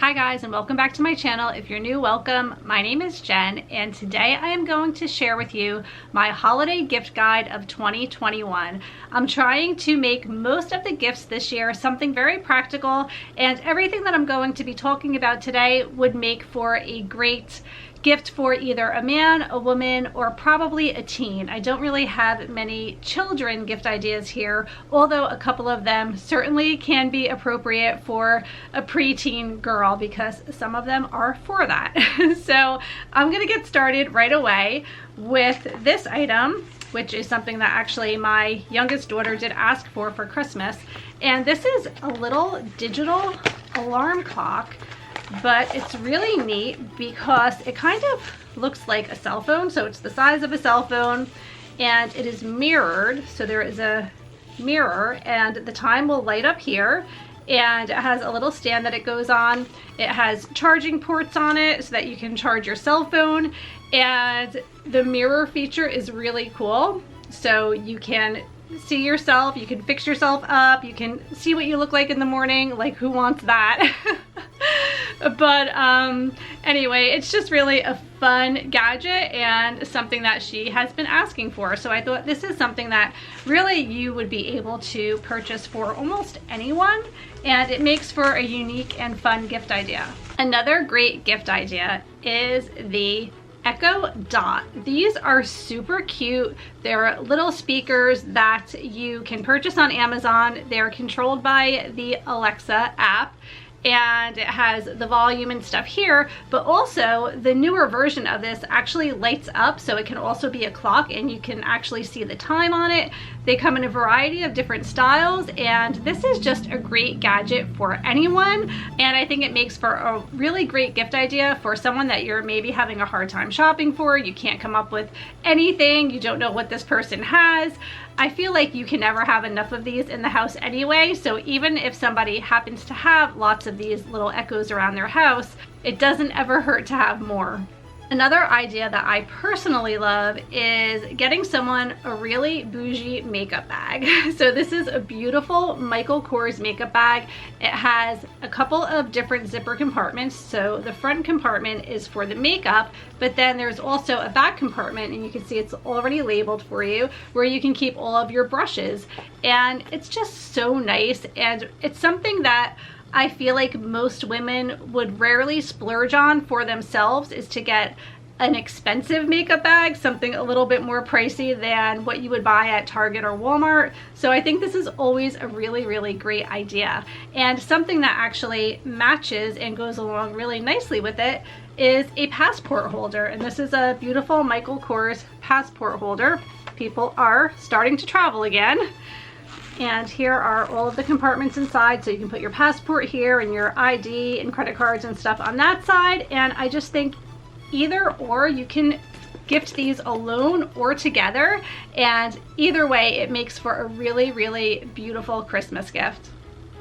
Hi guys, and welcome back to my channel. If you're new, welcome. My name is Jen, and today I am going to share with you my holiday gift guide of 2021. I'm trying to make most of the gifts this year something very practical, and everything that I'm going to be talking about today would make for a great gift for either a man, a woman, or probably a teen. I don't really have many children gift ideas here, although a couple of them certainly can be appropriate for a preteen girl because some of them are for that. So I'm gonna get started right away with this item, which is something that actually my youngest daughter did ask for Christmas. And this is a little digital alarm clock, but it's really neat because it kind of looks like a cell phone. So it's the size of a cell phone and it is mirrored. So there is a mirror and the time will light up here, and it has a little stand that it goes on. It has charging ports on it so that you can charge your cell phone, and the mirror feature is really cool. So you can see yourself, you can fix yourself up, you can see what you look like in the morning. Like, who wants that? But anyway, it's just really a fun gadget and something that she has been asking for. So I thought this is something that really you would be able to purchase for almost anyone, and it makes for a unique and fun gift idea. Another great gift idea is the Echo Dot. These are super cute. They're little speakers that you can purchase on Amazon. They're controlled by the Alexa app, and it has the volume and stuff here, but also the newer version of this actually lights up, so it can also be a clock and you can actually see the time on it. They come in a variety of different styles, and this is just a great gadget for anyone, and I think it makes for a really great gift idea for someone that you're maybe having a hard time shopping for. You can't come up with anything, you don't know what this person has. I feel like you can never have enough of these in the house anyway, so even if somebody happens to have lots of these little Echoes around their house, it doesn't ever hurt to have more. Another idea that I personally love is getting someone a really bougie makeup bag. So this is a beautiful Michael Kors makeup bag. It has a couple of different zipper compartments. So the front compartment is for the makeup, but then there's also a back compartment, and you can see it's already labeled for you, where you can keep all of your brushes. And it's just so nice, and it's something that I feel like most women would rarely splurge on for themselves, is to get an expensive makeup bag, something a little bit more pricey than what you would buy at Target or Walmart. So I think this is always a really great idea. And something that actually matches and goes along really nicely with it is a passport holder. And this is a beautiful Michael Kors passport holder. People are starting to travel again. And here are all of the compartments inside, so you can put your passport here and your ID and credit cards and stuff on that side. And I just think either or, you can gift these alone or together, and either way it makes for a really beautiful Christmas gift.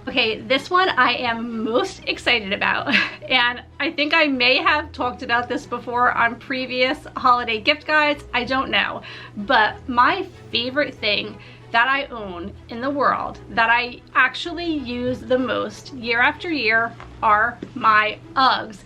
Okay, this one I am most excited about, and I think I may have talked about this before on previous holiday gift guides, I don't know, but my favorite thing that I own in the world, that I actually use the most year after year, are my Uggs.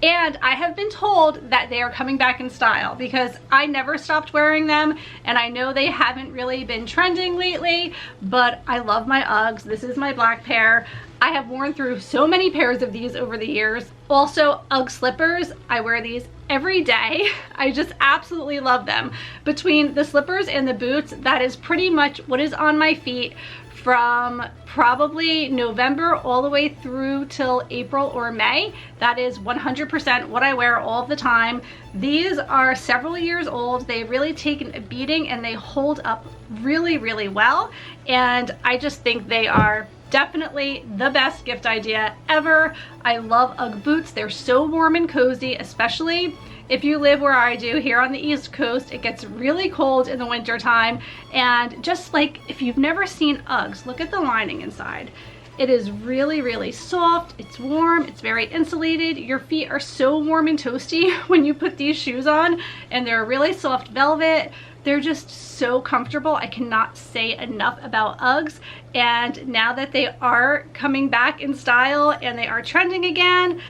And I have been told that they are coming back in style because I never stopped wearing them, and I know they haven't really been trending lately, but I love my Uggs. This is my black pair. I have worn through so many pairs of these over the years. Also, Ugg slippers, I wear these every day. I just absolutely love them. Between the slippers and the boots, that is pretty much what is on my feet from probably November all the way through till April or May. That is 100% what I wear all the time. These are several years old. They've really taken a beating and they hold up really well. And I just think they are definitely the best gift idea ever. I love Ugg boots. They're so warm and cozy, especially if you live where I do here on the East Coast. It gets really cold in the winter time, and just like, if you've never seen Uggs, look at the lining inside. It is really soft, it's warm, it's very insulated. Your feet are so warm and toasty when you put these shoes on, and they're really soft velvet. They're just so comfortable. I cannot say enough about Uggs. And now that they are coming back in style and they are trending again,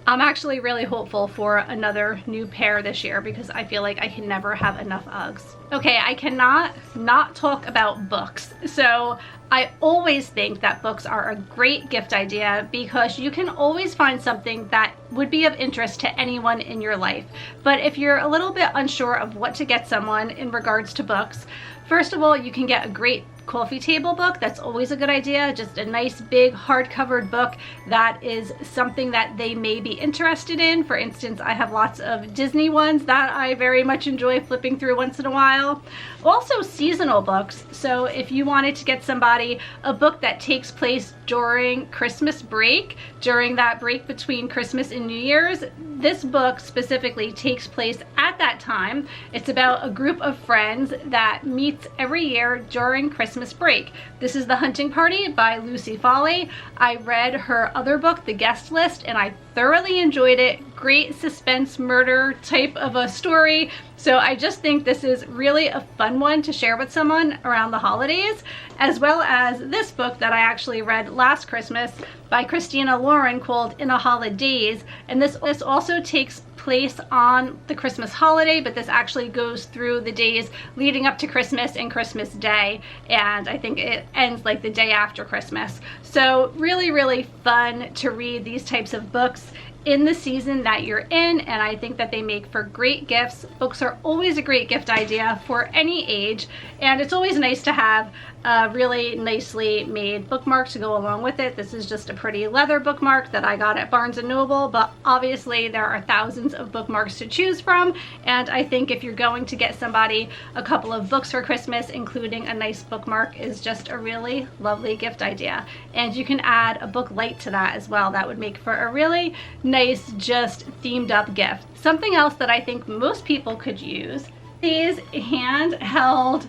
I'm actually really hopeful for another new pair this year because I feel like I can never have enough Uggs. Okay, I cannot not talk about books. So I always think that books are a great gift idea because you can always find something that would be of interest to anyone in your life. But if you're a little bit unsure of what to get someone in regards to books, first of all, you can get a great coffee table book. That's always a good idea. Just a nice big hard-covered book that is something that they may be interested in. For instance, I have lots of Disney ones that I very much enjoy flipping through once in a while. Also seasonal books. So if you wanted to get somebody a book that takes place during Christmas break, during that break between Christmas and New Year's, this book specifically takes place at that time. It's about a group of friends that meets every year during Christmas break. This is The Hunting Party by Lucy Foley. I read her other book, The Guest List, and I thoroughly enjoyed it. Great suspense murder type of a story. So I just think this is really a fun one to share with someone around the holidays, as well as this book that I actually read last Christmas by Christina Lauren called In a Holidays. And this also takes place on the Christmas holiday, but this actually goes through the days leading up to Christmas and Christmas Day, and I think it ends like the day after Christmas. So really, really fun to read these types of books in the season that you're in, and I think that they make for great gifts. Books are always a great gift idea for any age, and it's always nice to have a really nicely made bookmark to go along with it. This is just a pretty leather bookmark that I got at Barnes & Noble, but obviously there are thousands of bookmarks to choose from, and I think if you're going to get somebody a couple of books for Christmas, including a nice bookmark is just a really lovely gift idea. And you can add a book light to that as well. That would make for a really nice, just themed up gift. Something else that I think most people could use, these handheld,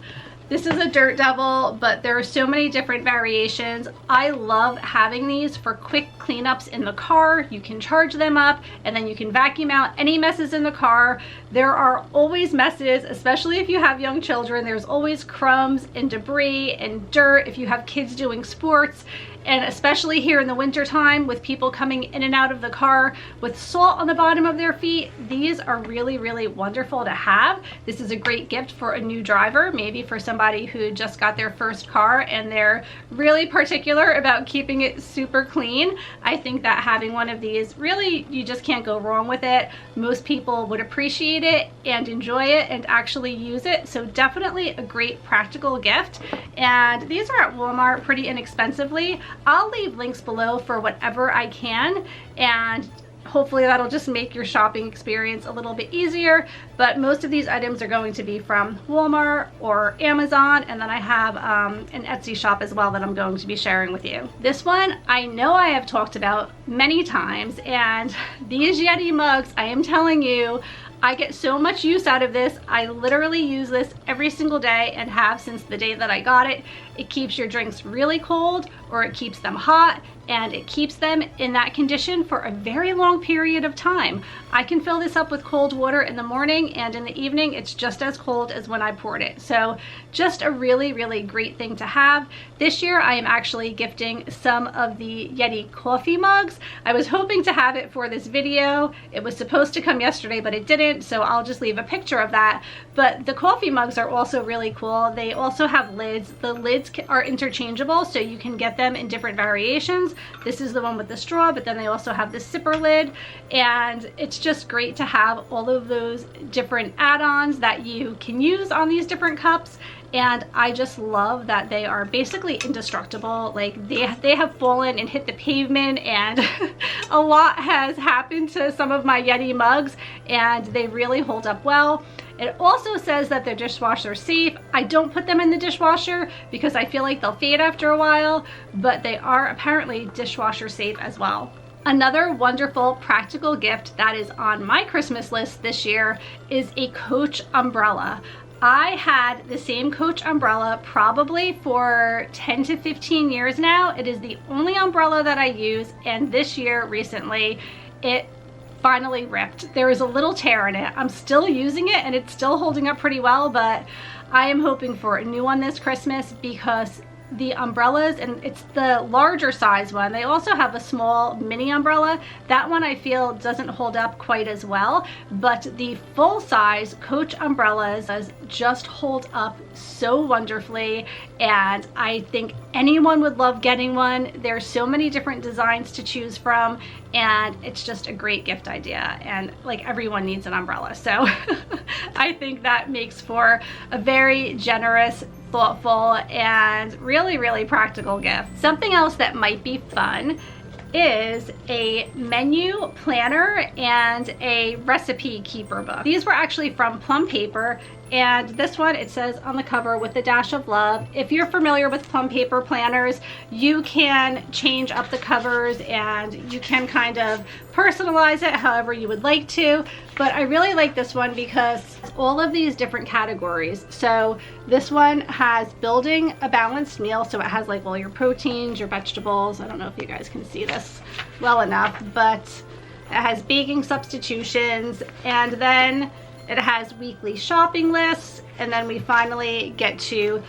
this is a Dirt Devil, but there are so many different variations. I love having these for quick cleanups in the car. You can charge them up and then you can vacuum out any messes in the car. There are always messes, especially if you have young children. There's always crumbs and debris and dirt if you have kids doing sports. And especially here in the winter time with people coming in and out of the car with salt on the bottom of their feet, these are really, really wonderful to have. This is a great gift for a new driver, maybe for somebody who just got their first car and they're really particular about keeping it super clean. I think that having one of these, really, you just can't go wrong with it. Most people would appreciate it and enjoy it and actually use it. So definitely a great practical gift. And these are at Walmart pretty inexpensively. I'll leave links below for whatever I can, and hopefully that'll just make your shopping experience a little bit easier. But most of these items are going to be from Walmart or Amazon, and then I have an Etsy shop as well that I'm going to be sharing with you. This one I know I have talked about many times, and these Yeti mugs, I am telling you, I get so much use out of this. I literally use this every single day and have since the day that I got it. It keeps your drinks really cold, or it keeps them hot, and it keeps them in that condition for a very long period of time. I can fill this up with cold water in the morning, and in the evening it's just as cold as when I poured it. So just a really, really great thing to have. This year I am actually gifting some of the Yeti coffee mugs. I was hoping to have it for this video. It was supposed to come yesterday, but it didn't, so I'll just leave a picture of that. But the coffee mugs are also really cool. They also have lids. The lids are interchangeable, so you can get them in different variations. This is the one with the straw, but then they also have the zipper lid, and it's just great to have all of those different add-ons that you can use on these different cups. And I just love that they are basically indestructible. Like they have fallen and hit the pavement, and a lot has happened to some of my Yeti mugs, and they really hold up well. It also says that they're dishwasher safe. I don't put them in the dishwasher because I feel like they'll fade after a while, but they are apparently dishwasher safe as well. Another wonderful practical gift that is on my Christmas list this year is a Coach umbrella. I had the same Coach umbrella probably for 10 to 15 years now. It is the only umbrella that I use, and this year recently it finally ripped. There is a little tear in it. I'm still using it and it's still holding up pretty well, but I am hoping for a new one this Christmas because the umbrellas, and it's the larger size one. They also have a small mini umbrella. That one I feel doesn't hold up quite as well, but the full size Coach umbrellas just hold up so wonderfully, and I think anyone would love getting one. There's so many different designs to choose from, and it's just a great gift idea, and like everyone needs an umbrella, so I think that makes for a very generous, thoughtful, and really practical gift. Something else that might be fun is a menu planner and a recipe keeper book. These were actually from Plum Paper, and this one, it says on the cover, "With a dash of love." If you're familiar with Plum Paper planners, you can change up the covers and you can kind of personalize it however you would like to, but I really like this one because all of these different categories. So this one has building a balanced meal, so it has like all your proteins, your vegetables. I don't know if you guys can see this well enough, but it has baking substitutions, and then it has weekly shopping lists, and then we finally get to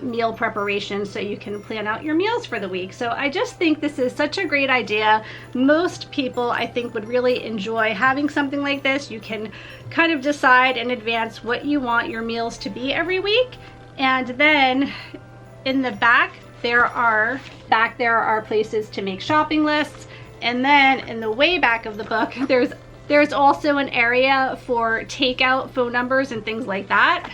meal preparation, so you can plan out your meals for the week. So I just think this is such a great idea. Most people, I think, would really enjoy having something like this. You can kind of decide in advance what you want your meals to be every week, and then in the back there are places to make shopping lists, and then in the way back of the book there's also an area for takeout phone numbers and things like that.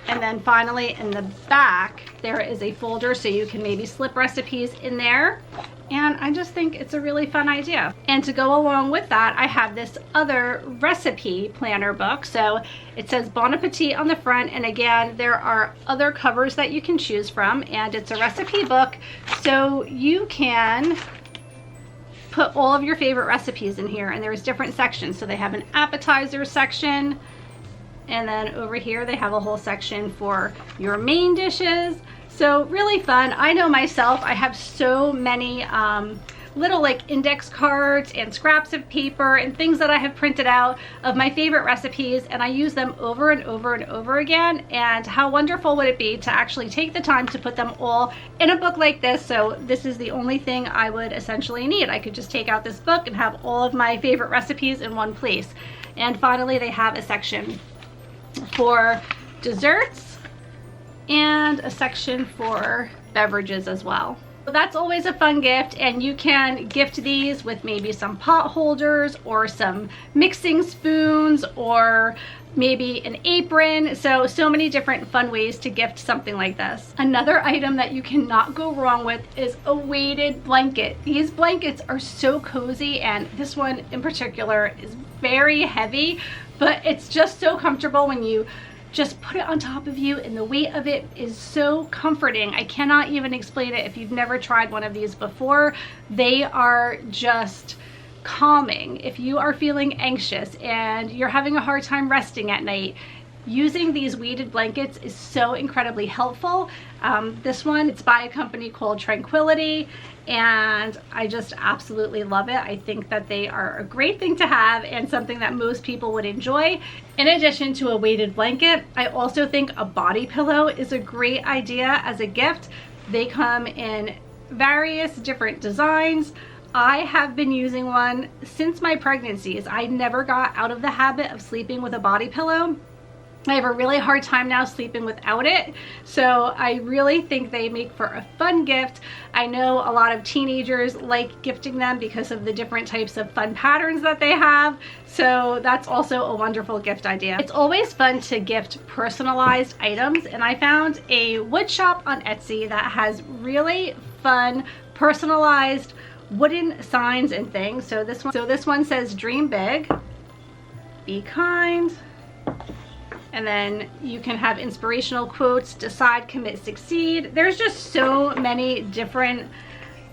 And then finally in the back, there is a folder so you can maybe slip recipes in there. And I just think it's a really fun idea. And to go along with that, I have this other recipe planner book. So it says Bon Appetit on the front. And again, there are other covers that you can choose from. And it's a recipe book, so you can put all of your favorite recipes in here, and there's different sections. So they have an appetizer section, and then over here they have a whole section for your main dishes. So really fun. I know myself, I have so many little like index cards and scraps of paper and things that I have printed out of my favorite recipes, and I use them over and over and over again. And how wonderful would it be to actually take the time to put them all in a book like this? So this is the only thing I would essentially need. I could just take out this book and have all of my favorite recipes in one place. And finally, they have a section for desserts and a section for beverages as well. So that's always a fun gift, and you can gift these with maybe some pot holders or some mixing spoons or maybe an apron. So many different fun ways to gift something like this. Another item that you cannot go wrong with is a weighted blanket. These blankets are so cozy, and this one in particular is very heavy, but it's just so comfortable when you just put it on top of you, and the weight of it is so comforting. I cannot even explain it if you've never tried one of these before. They are just calming. If you are feeling anxious and you're having a hard time resting at night, using these weighted blankets is so incredibly helpful. This one, it's by a company called Tranquility, and I just absolutely love it. I think that they are a great thing to have and something that most people would enjoy. In addition to a weighted blanket, I also think a body pillow is a great idea as a gift. They come in various different designs. I have been using one since my pregnancies. I never got out of the habit of sleeping with a body pillow. I have a really hard time now sleeping without it, so I really think they make for a fun gift. I know a lot of teenagers like gifting them because of the different types of fun patterns that they have, so that's also a wonderful gift idea. It's always fun to gift personalized items, and I found a wood shop on Etsy that has really fun personalized wooden signs and things. So this one says "Dream big, be kind." And then you can have inspirational quotes, decide, commit, succeed. There's just so many different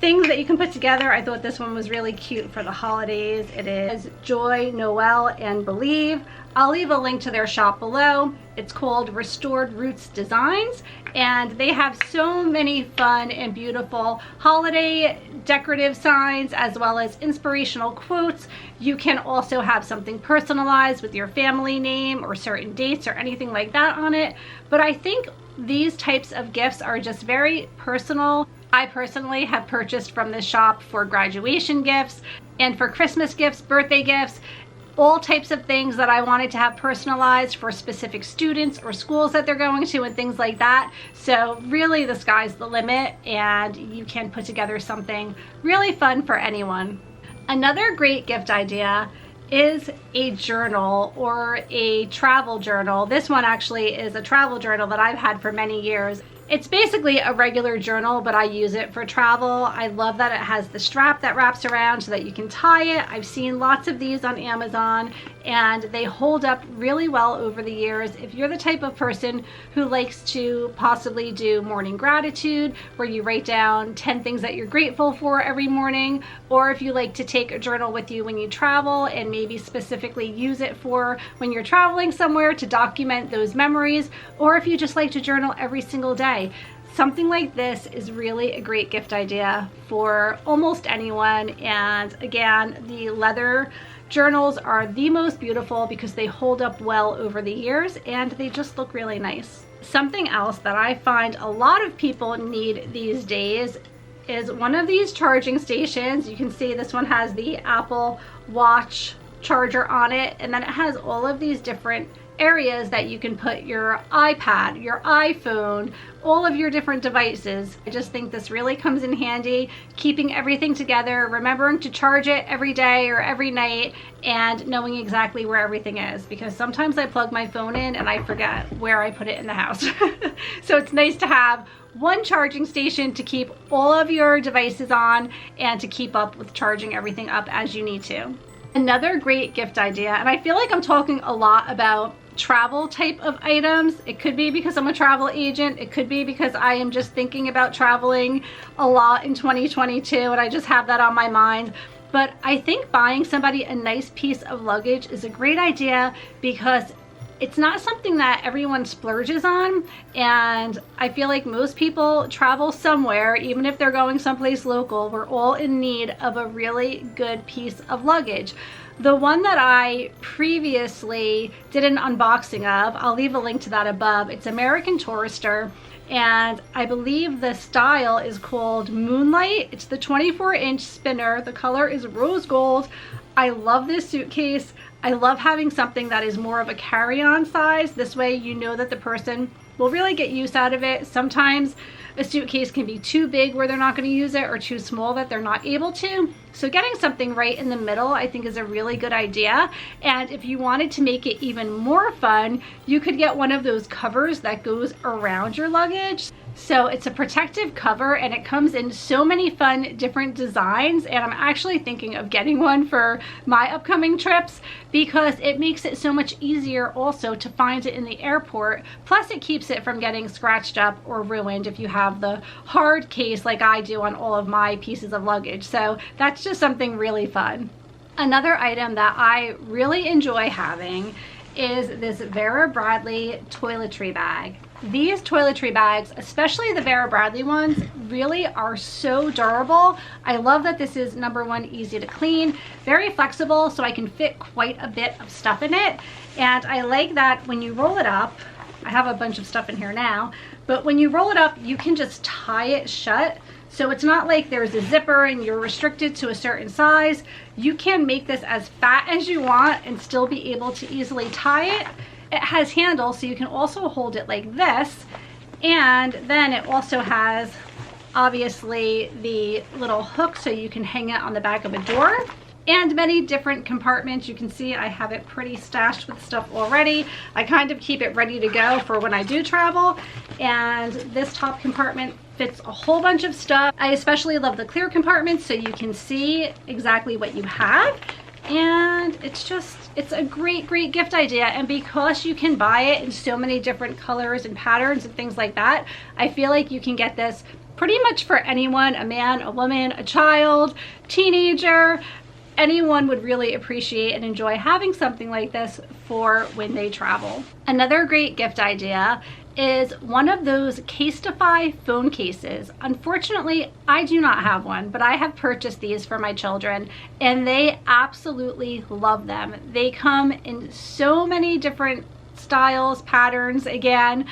things that you can put together. I thought this one was really cute for the holidays. It is Joy, Noel, and Believe. I'll leave a link to their shop below. It's called Restored Roots Designs, and they have so many fun and beautiful holiday decorative signs as well as inspirational quotes. You can also have something personalized with your family name or certain dates or anything like that on it. But I think These types of gifts are just very personal. I personally have purchased from this shop for graduation gifts and for Christmas gifts, birthday gifts, all types of things that I wanted to have personalized for specific students or schools that they're going to and things like that. So really the sky's the limit, and you can put together something really fun for anyone. Another great gift idea is a journal or a travel journal. This one actually is a travel journal that I've had for many years. It's basically a regular journal, but I use it for travel. I love that it has the strap that wraps around so that you can tie it. I've seen lots of these on Amazon, and they hold up really well over the years. If you're the type of person who likes to possibly do morning gratitude, where you write down 10 things that you're grateful for every morning, or if you like to take a journal with you when you travel and maybe specifically use it for when you're traveling somewhere to document those memories, or if you just like to journal every single day, something like this is really a great gift idea for almost anyone. And again, the leather journals are the most beautiful because they hold up well over the years and they just look really nice. Something else that I find a lot of people need these days is one of these charging stations. You can see this one has the Apple Watch charger on it, and then it has all of these different areas that you can put your iPad, your iPhone, all of your different devices. I just think this really comes in handy, keeping everything together, remembering to charge it every day or every night, and knowing exactly where everything is, because sometimes I plug my phone in and I forget where I put it in the house. So it's nice to have one charging station to keep all of your devices on and to keep up with charging everything up as you need to. Another great gift idea, and I feel like I'm talking a lot about travel type of items. It could be because I'm a travel agent. It could be because I am just thinking about traveling a lot in 2022 and I just have that on my mind. But I think buying somebody a nice piece of luggage is a great idea because it's not something that everyone splurges on, and I feel like most people travel somewhere, even if they're going someplace local. We're all in need of a really good piece of luggage. The one that I previously did an unboxing of, I'll leave a link to that above. It's American Tourister, and I believe the style is called Moonlight. It's the 24-inch spinner. The color is rose gold. I love this suitcase. I love having something that is more of a carry-on size. This way you know that the person will really get use out of it. Sometimes a suitcase can be too big where they're not going to use it, or too small that they're not able to. So getting something right in the middle I think is a really good idea. And if you wanted to make it even more fun, you could get one of those covers that goes around your luggage. So it's a protective cover and it comes in so many fun different designs, and I'm actually thinking of getting one for my upcoming trips because it makes it so much easier also to find it in the airport. Plus it keeps it from getting scratched up or ruined if you have the hard case like I do on all of my pieces of luggage. So that's just something really fun. Another item that I really enjoy having is this Vera Bradley toiletry bag. These toiletry bags, especially the Vera Bradley ones, really are so durable. I love that this is, number one, easy to clean, very flexible, so I can fit quite a bit of stuff in it. And I like that when you roll it up, I have a bunch of stuff in here now, but when you roll it up, you can just tie it shut. So it's not like there's a zipper and you're restricted to a certain size. You can make this as fat as you want and still be able to easily tie it. It has handles, so you can also hold it like this. And then it also has, obviously, the little hook so you can hang it on the back of a door. And many different compartments. You can see I have it pretty stashed with stuff already. I kind of keep it ready to go for when I do travel. And this top compartment fits a whole bunch of stuff. I especially love the clear compartments so you can see exactly what you have. And it's a great gift idea. And because you can buy it in so many different colors and patterns and things like that, I feel like you can get this pretty much for anyone, a man, a woman, a child, teenager. Anyone would really appreciate and enjoy having something like this for when they travel. Another great gift idea is one of those Casetify phone cases. Unfortunately, I do not have one, but I have purchased these for my children and they absolutely love them. They come in so many different styles, patterns again.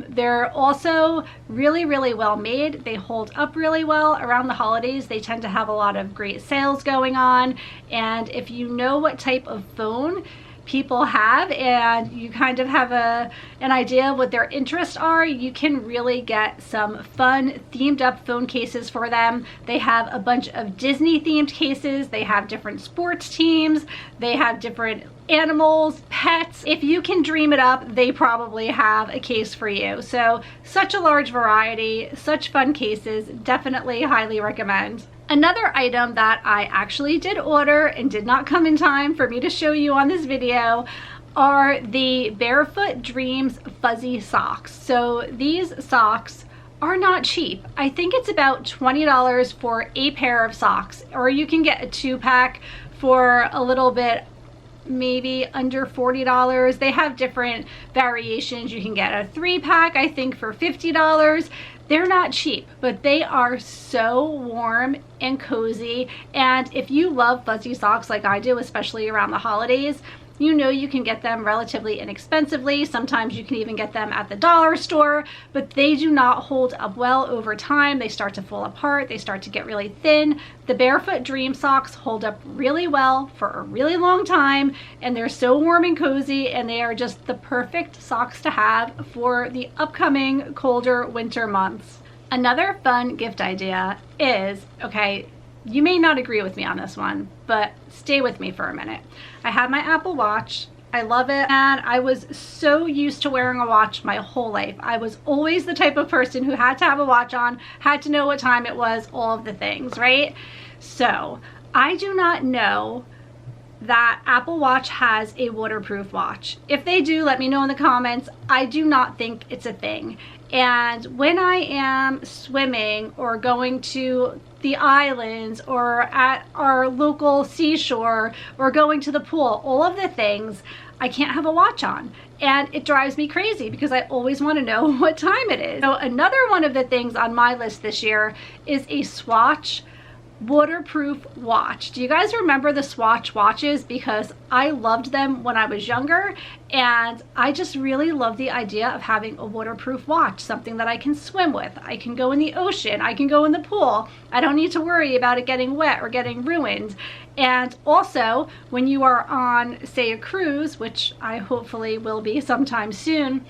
They're also really, really well made. They hold up really well around the holidays. They tend to have a lot of great sales going on. And if you know what type of phone people have and you kind of have an idea of what their interests are, you can really get some fun themed up phone cases for them. They have a bunch of Disney themed cases. They have different sports teams. They have different animals, pets. If you can dream it up, they probably have a case for you. So such a large variety, such fun cases. Definitely highly recommend. Another item that I actually did order and did not come in time for me to show you on this video are the Barefoot Dreams fuzzy socks. So these socks are not cheap. I think it's about $20 for a pair of socks, or you can get a 2-pack for a little bit, maybe under $40. They have different variations. You can get a 3-pack, I think, for $50. They're not cheap, but they are so warm and cozy. And if you love fuzzy socks like I do, especially around the holidays, you know you can get them relatively inexpensively. Sometimes you can even get them at the dollar store, but they do not hold up well over time. They start to fall apart. They start to get really thin. The Barefoot Dream socks hold up really well for a really long time, and they're so warm and cozy, and they are just the perfect socks to have for the upcoming colder winter months. Another fun gift idea is, okay, you may not agree with me on this one, but stay with me for a minute. I have my Apple Watch. I love it, and I was so used to wearing a watch my whole life. I was always the type of person who had to have a watch on, had to know what time it was, all of the things, right? So I do not know that Apple Watch has a waterproof watch. If they do, let me know in the comments. I do not think it's a thing. And when I am swimming or going to the islands or at our local seashore or going to the pool, all of the things, I can't have a watch on. And it drives me crazy because I always want to know what time it is. So another one of the things on my list this year is a Swatch waterproof watch. Do you guys remember the Swatch watches? Because I loved them when I was younger, and I just really love the idea of having a waterproof watch, something that I can swim with. I can go in the ocean, I can go in the pool. I don't need to worry about it getting wet or getting ruined. And also, when you are on, say, a cruise, which I hopefully will be sometime soon,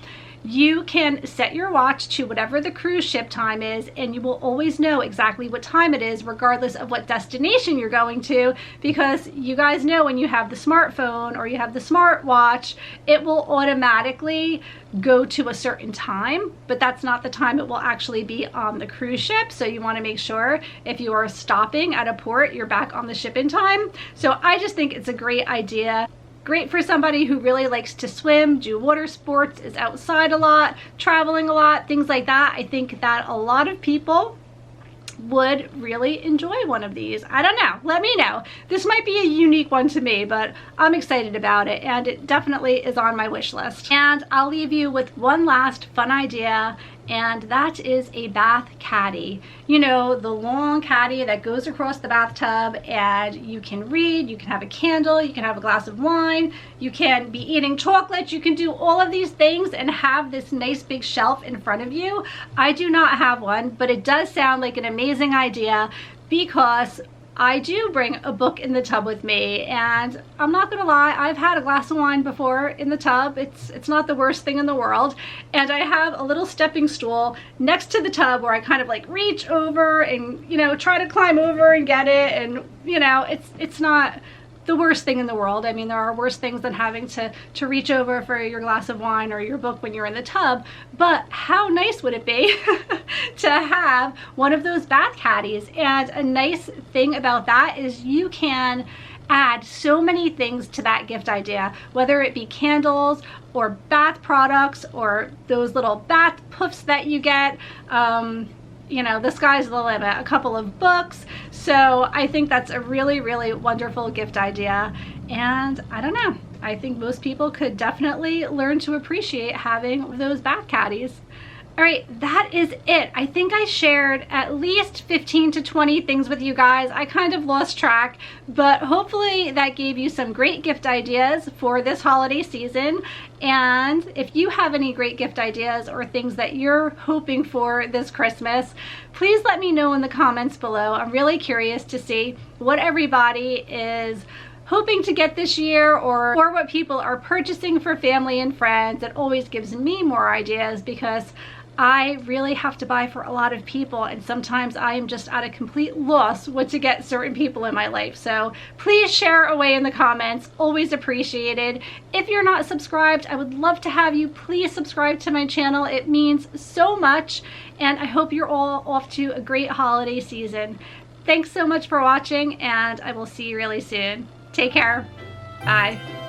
you can set your watch to whatever the cruise ship time is, and you will always know exactly what time it is regardless of what destination you're going to, because you guys know when you have the smartphone or you have the smartwatch, it will automatically go to a certain time, but that's not the time it will actually be on the cruise ship. So you want to make sure if you are stopping at a port, you're back on the ship in time. So I just think it's a great idea. Great for somebody who really likes to swim, do water sports, is outside a lot, traveling a lot, things like that. I think that a lot of people would really enjoy one of these. I don't know. Let me know. This might be a unique one to me, but I'm excited about it, and it definitely is on my wish list. And I'll leave you with one last fun idea, and that is a bath caddy. You know, the long caddy that goes across the bathtub, and you can read, you can have a candle, you can have a glass of wine, you can be eating chocolate, you can do all of these things and have this nice big shelf in front of you. I do not have one, but it does sound like an amazing idea because I do bring a book in the tub with me, and I'm not gonna lie, I've had a glass of wine before in the tub. It's not the worst thing in the world. And I have a little stepping stool next to the tub where I kind of like reach over and, you know, try to climb over and get it, and you know, it's not the worst thing in the world. I mean, there are worse things than having to reach over for your glass of wine or your book when you're in the tub, but how nice would it be to have one of those bath caddies? And a nice thing about that is you can add so many things to that gift idea, whether it be candles or bath products or those little bath puffs that you get. You know, the sky's the limit. A couple of books. So I think that's a really, really wonderful gift idea. And I don't know, I think most people could definitely learn to appreciate having those bath caddies. All right, that is it. I think I shared at least 15 to 20 things with you guys. I kind of lost track, but hopefully that gave you some great gift ideas for this holiday season. And if you have any great gift ideas or things that you're hoping for this Christmas, please let me know in the comments below. I'm really curious to see what everybody is hoping to get this year, or what people are purchasing for family and friends. It always gives me more ideas because I really have to buy for a lot of people, and sometimes I am just at a complete loss what to get certain people in my life. So please share away in the comments, always appreciated. If you're not subscribed, I would love to have you please subscribe to my channel. It means so much, and I hope you're all off to a great holiday season. Thanks so much for watching, and I will see you really soon. Take care. Bye.